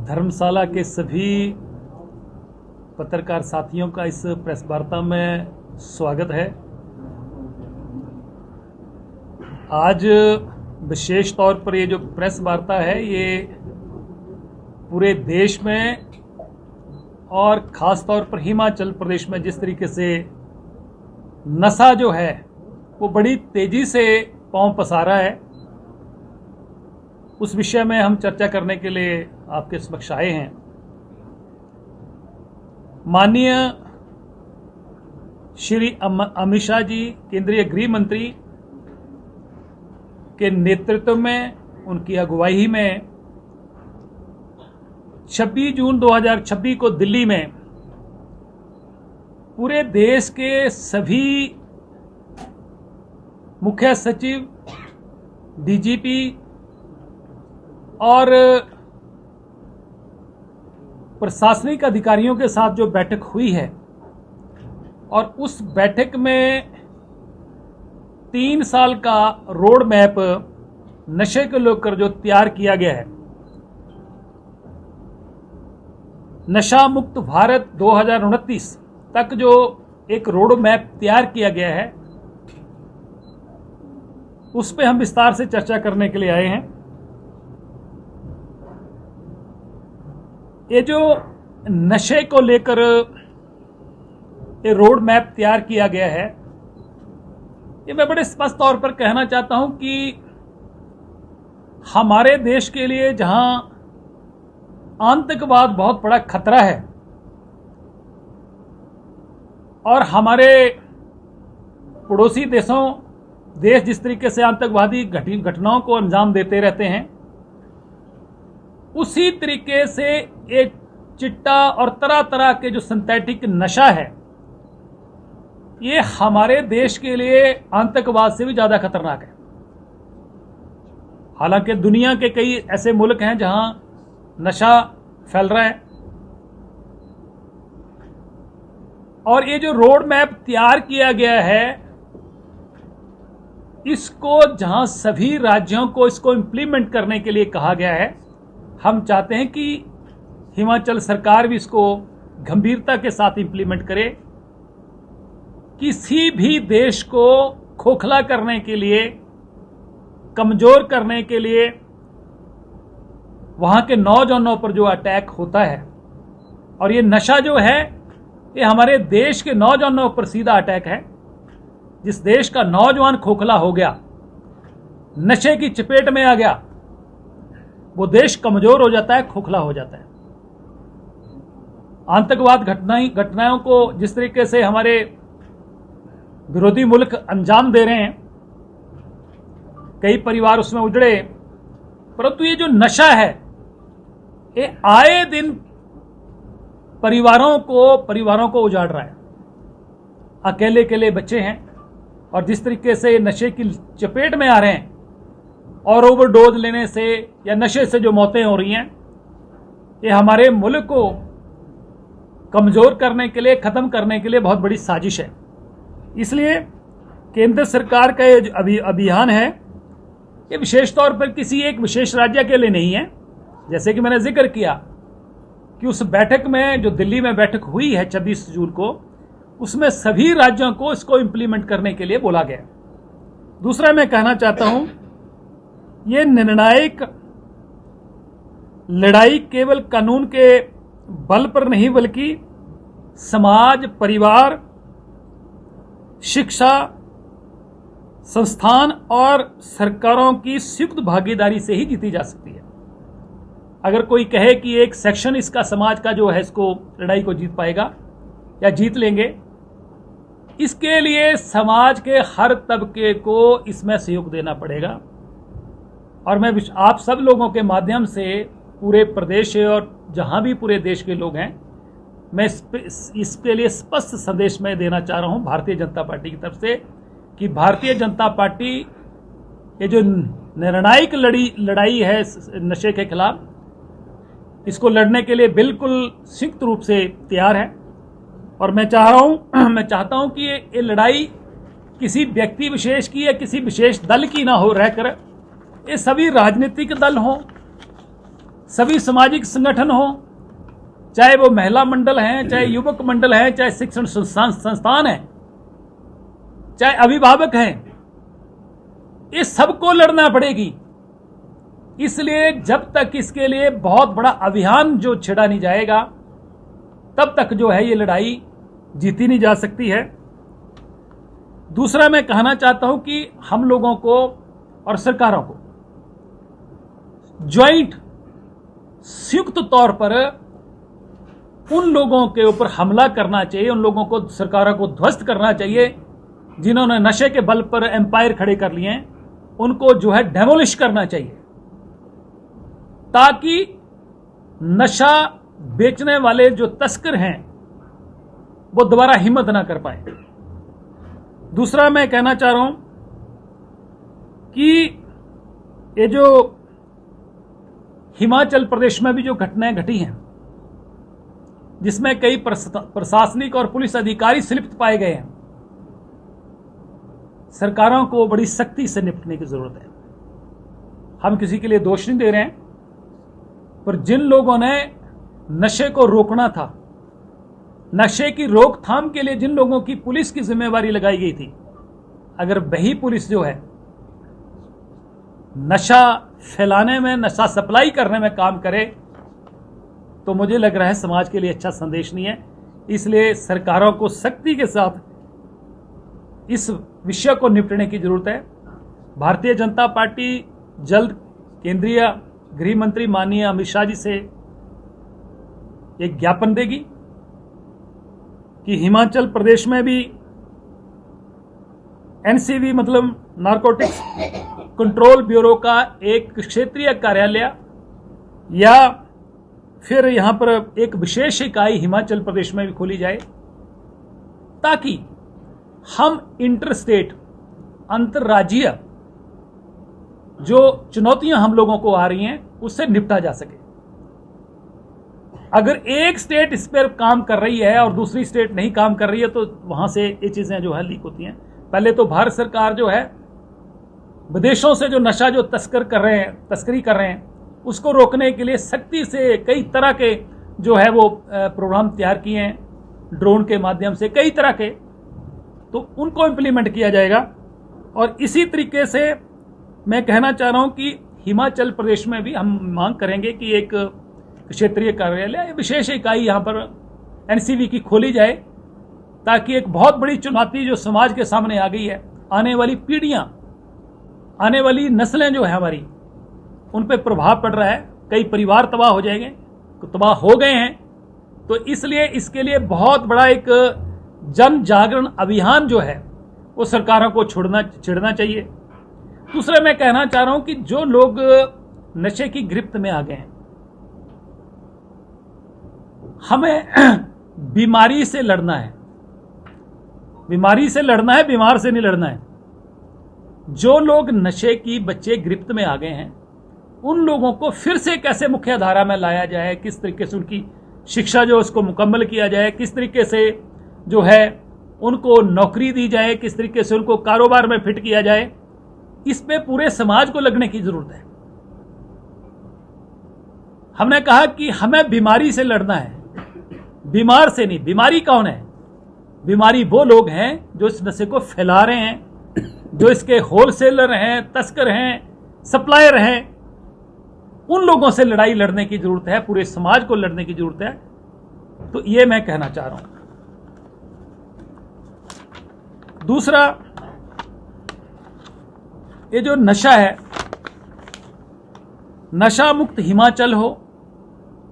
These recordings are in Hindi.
धर्मशाला के सभी पत्रकार साथियों का इस प्रेस वार्ता में स्वागत है। आज विशेष तौर पर ये जो प्रेस वार्ता है ये पूरे देश में और ख़ास तौर पर हिमाचल प्रदेश में जिस तरीके से नशा जो है वो बड़ी तेज़ी से पांव पसारा है, उस विषय में हम चर्चा करने के लिए आपके समक्ष आए हैं। माननीय श्री अमित शाह जी केंद्रीय गृह मंत्री के नेतृत्व में, उनकी अगुवाई में 26 जून 2026 को दिल्ली में पूरे देश के सभी मुख्य सचिव, डीजीपी और प्रशासनिक अधिकारियों के साथ जो बैठक हुई है, और उस बैठक में 3 साल का रोड मैप नशे को लेकर जो तैयार किया गया है, नशा मुक्त भारत 2029 तक जो एक रोड मैप तैयार किया गया है, उस पे हम विस्तार से चर्चा करने के लिए आए हैं। ये जो नशे को लेकर ये रोड मैप तैयार किया गया है, ये मैं बड़े स्पष्ट तौर पर कहना चाहता हूं कि हमारे देश के लिए जहां आतंकवाद बहुत बड़ा खतरा है और हमारे पड़ोसी देश जिस तरीके से आतंकवादी घटनाओं को अंजाम देते रहते हैं, उसी तरीके से एक चिट्टा और तरह तरह के जो सिंथेटिक नशा है, ये हमारे देश के लिए आतंकवाद से भी ज्यादा खतरनाक है। हालांकि दुनिया के कई ऐसे मुल्क हैं जहां नशा फैल रहा है, और ये जो रोड मैप तैयार किया गया है, इसको जहां सभी राज्यों को इसको इंप्लीमेंट करने के लिए कहा गया है, हम चाहते हैं कि हिमाचल सरकार भी इसको गंभीरता के साथ इंप्लीमेंट करे। किसी भी देश को खोखला करने के लिए, कमजोर करने के लिए, वहां के नौजवानों पर जो अटैक होता है, और ये नशा जो है ये हमारे देश के नौजवानों पर सीधा अटैक है। जिस देश का नौजवान खोखला हो गया, नशे की चपेट में आ गया, वो देश कमजोर हो जाता है, खोखला हो जाता है। आतंकवाद घटनाओं को जिस तरीके से हमारे विरोधी मुल्क अंजाम दे रहे हैं, कई परिवार उसमें उजड़े, परंतु ये जो नशा है ये आए दिन परिवारों को उजाड़ रहा है। अकेले अकेले बच्चे हैं, और जिस तरीके से नशे की चपेट में आ रहे हैं और ओवरडोज लेने से या नशे से जो मौतें हो रही हैं, ये हमारे मुल्क को कमजोर करने के लिए, खत्म करने के लिए बहुत बड़ी साजिश है। इसलिए केंद्र सरकार का ये जो अभियान है, ये विशेष तौर पर किसी एक विशेष राज्य के लिए नहीं है। जैसे कि मैंने जिक्र किया कि उस बैठक में जो दिल्ली में बैठक हुई है 26 जून को, उसमें सभी राज्यों को इसको इंप्लीमेंट करने के लिए बोला गया। दूसरा मैं कहना चाहता हूं, ये निर्णायक लड़ाई केवल कानून के बल पर नहीं, बल्कि समाज, परिवार, शिक्षा, संस्थान और सरकारों की संयुक्त भागीदारी से ही जीती जा सकती है। अगर कोई कहे कि एक सेक्शन इसका समाज का जो है इसको लड़ाई को जीत पाएगा या जीत लेंगे, इसके लिए समाज के हर तबके को इसमें सहयोग देना पड़ेगा। और मैं आप सब लोगों के माध्यम से पूरे प्रदेश और जहां भी पूरे देश के लोग हैं, मैं इसके लिए स्पष्ट संदेश में देना चाह रहा हूं भारतीय जनता पार्टी की तरफ से, कि भारतीय जनता पार्टी ये जो निर्णायक लड़ाई है नशे के खिलाफ, इसको लड़ने के लिए बिल्कुल संयुक्त रूप से तैयार है। और मैं चाहता हूं कि ये लड़ाई किसी व्यक्ति विशेष की या किसी विशेष दल की ना हो रहकर, ये सभी राजनीतिक दल हों, सभी सामाजिक संगठन हो, चाहे वो महिला मंडल हैं, चाहे युवक मंडल हैं, चाहे शिक्षण संस्थान हैं, चाहे अभिभावक हैं, ये सबको लड़ना पड़ेगी। इसलिए जब तक इसके लिए बहुत बड़ा अभियान जो छेड़ा नहीं जाएगा, तब तक जो है ये लड़ाई जीती नहीं जा सकती है। दूसरा मैं कहना चाहता हूं कि हम लोगों को और सरकारों को ज्वाइंट संयुक्त तौर पर उन लोगों के ऊपर हमला करना चाहिए, उन लोगों को सरकारों को ध्वस्त करना चाहिए जिन्होंने नशे के बल पर एम्पायर खड़े कर लिए हैं, उनको जो है डेमोलिश करना चाहिए, ताकि नशा बेचने वाले जो तस्कर हैं वो दोबारा हिम्मत ना कर पाए। दूसरा मैं कहना चाह रहा हूं कि ये जो हिमाचल प्रदेश में भी जो घटनाएं घटी हैं, जिसमें कई प्रशासनिक और पुलिस अधिकारी संलिप्त पाए गए हैं, सरकारों को बड़ी सख्ती से निपटने की जरूरत है। हम किसी के लिए दोष नहीं दे रहे हैं, पर जिन लोगों ने नशे को रोकना था, नशे की रोकथाम के लिए जिन लोगों की पुलिस की जिम्मेवारी लगाई गई थी, अगर वही पुलिस जो है नशा फैलाने में, नशा सप्लाई करने में काम करे, तो मुझे लग रहा है समाज के लिए अच्छा संदेश नहीं है। इसलिए सरकारों को सख्ती के साथ इस विषय को निपटने की जरूरत है। भारतीय जनता पार्टी जल्द केंद्रीय गृह मंत्री माननीय अमित शाह जी से एक ज्ञापन देगी कि हिमाचल प्रदेश में भी एनसीबी मतलब नारकोटिक्स कंट्रोल ब्यूरो का एक क्षेत्रीय कार्यालय या फिर यहां पर एक विशेष इकाई हिमाचल प्रदेश में भी खोली जाए, ताकि हम इंटरस्टेट अंतर्राज्यीय जो चुनौतियां हम लोगों को आ रही हैं उससे निपटा जा सके। अगर एक स्टेट इस पर काम कर रही है और दूसरी स्टेट नहीं काम कर रही है, तो वहां से ये चीजें जो है लीक होती हैं। पहले तो भारत सरकार जो है विदेशों से जो नशा जो तस्करी कर रहे हैं उसको रोकने के लिए सख्ती से कई तरह के जो है वो प्रोग्राम तैयार किए हैं, ड्रोन के माध्यम से कई तरह के, तो उनको इम्प्लीमेंट किया जाएगा। और इसी तरीके से मैं कहना चाह रहा हूं कि हिमाचल प्रदेश में भी हम मांग करेंगे कि एक क्षेत्रीय कार्यालय, विशेष इकाई यहां पर एनसीबी की खोली जाए, ताकि एक बहुत बड़ी चुनौती जो समाज के सामने आ गई है, आने वाली पीढ़ियां, आने वाली नस्लें जो है हमारी, उन पर प्रभाव पड़ रहा है। कई परिवार तबाह हो जाएंगे, तबाह हो गए हैं। तो इसलिए इसके लिए बहुत बड़ा एक जन जागरण अभियान जो है वो सरकारों को छिड़ना चाहिए। दूसरा मैं कहना चाह रहा हूं कि जो लोग नशे की गिरफ्त में आ गए हैं, हमें बीमारी से लड़ना है, बीमारी से लड़ना है, बीमार से नहीं लड़ना है। जो लोग नशे की बच्चे गिरफ्त में आ गए हैं, उन लोगों को फिर से कैसे मुख्य धारा में लाया जाए, किस तरीके से उनकी शिक्षा जो उसको मुकम्मल किया जाए, किस तरीके से जो है उनको नौकरी दी जाए, किस तरीके से उनको कारोबार में फिट किया जाए, इस पे पूरे समाज को लगने की जरूरत है। हमने कहा कि हमें बीमारी से लड़ना है, बीमार से नहीं। बीमारी कौन है? बीमारी वो लोग हैं जो इस नशे को फैला रहे हैं, जो इसके होलसेलर हैं, तस्कर हैं, सप्लायर हैं। उन लोगों से लड़ाई लड़ने की जरूरत है, पूरे समाज को लड़ने की जरूरत है। तो ये मैं कहना चाह रहा हूं। दूसरा, ये जो नशा है, नशा मुक्त हिमाचल हो,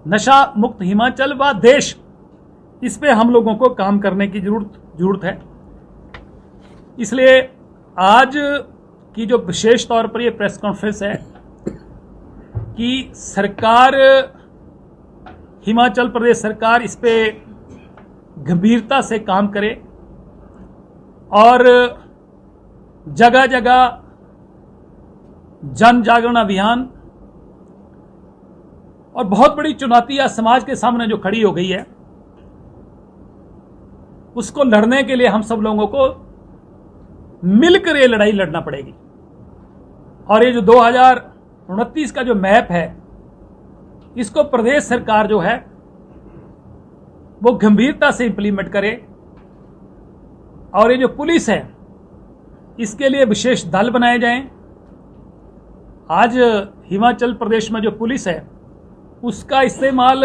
नशा मुक्त हिमाचल व देश, इस पे हम लोगों को काम करने की जरूरत है। इसलिए आज की जो विशेष तौर पर ये प्रेस कॉन्फ्रेंस है कि सरकार, हिमाचल प्रदेश सरकार इस पे गंभीरता से काम करे और जगह जगह जन जागरण अभियान, और बहुत बड़ी चुनौती आज समाज के सामने जो खड़ी हो गई है, उसको लड़ने के लिए हम सब लोगों को मिलकर ये लड़ाई लड़ना पड़ेगी। और ये जो 2029 का जो मैप है, इसको प्रदेश सरकार जो है वो गंभीरता से इंप्लीमेंट करे और ये जो पुलिस है इसके लिए विशेष दल बनाए जाएं। आज हिमाचल प्रदेश में जो पुलिस है उसका इस्तेमाल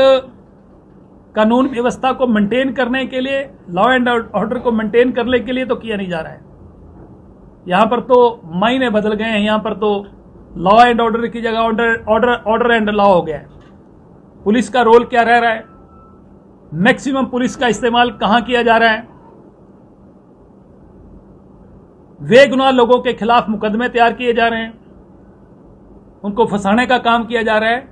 कानून व्यवस्था को मेंटेन करने के लिए, लॉ एंड ऑर्डर को मेंटेन करने के लिए तो किया नहीं जा रहा है। यहां पर तो मायने बदल गए हैं, यहां पर तो लॉ एंड ऑर्डर की जगह ऑर्डर एंड लॉ हो गया है। पुलिस का रोल क्या रह रहा है, मैक्सिमम पुलिस का इस्तेमाल कहां किया जा रहा है, बेगुनाह लोगों के खिलाफ मुकदमे तैयार किए जा रहे हैं, उनको फंसाने का काम किया जा रहा है।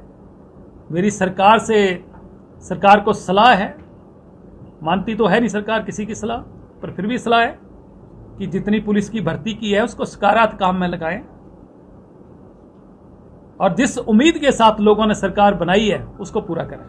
मेरी सरकार को सलाह है, मानती तो है नहीं सरकार किसी की सलाह, पर फिर भी सलाह है कि जितनी पुलिस की भर्ती की है उसको सकारात्मक काम में लगाएं और जिस उम्मीद के साथ लोगों ने सरकार बनाई है उसको पूरा करें।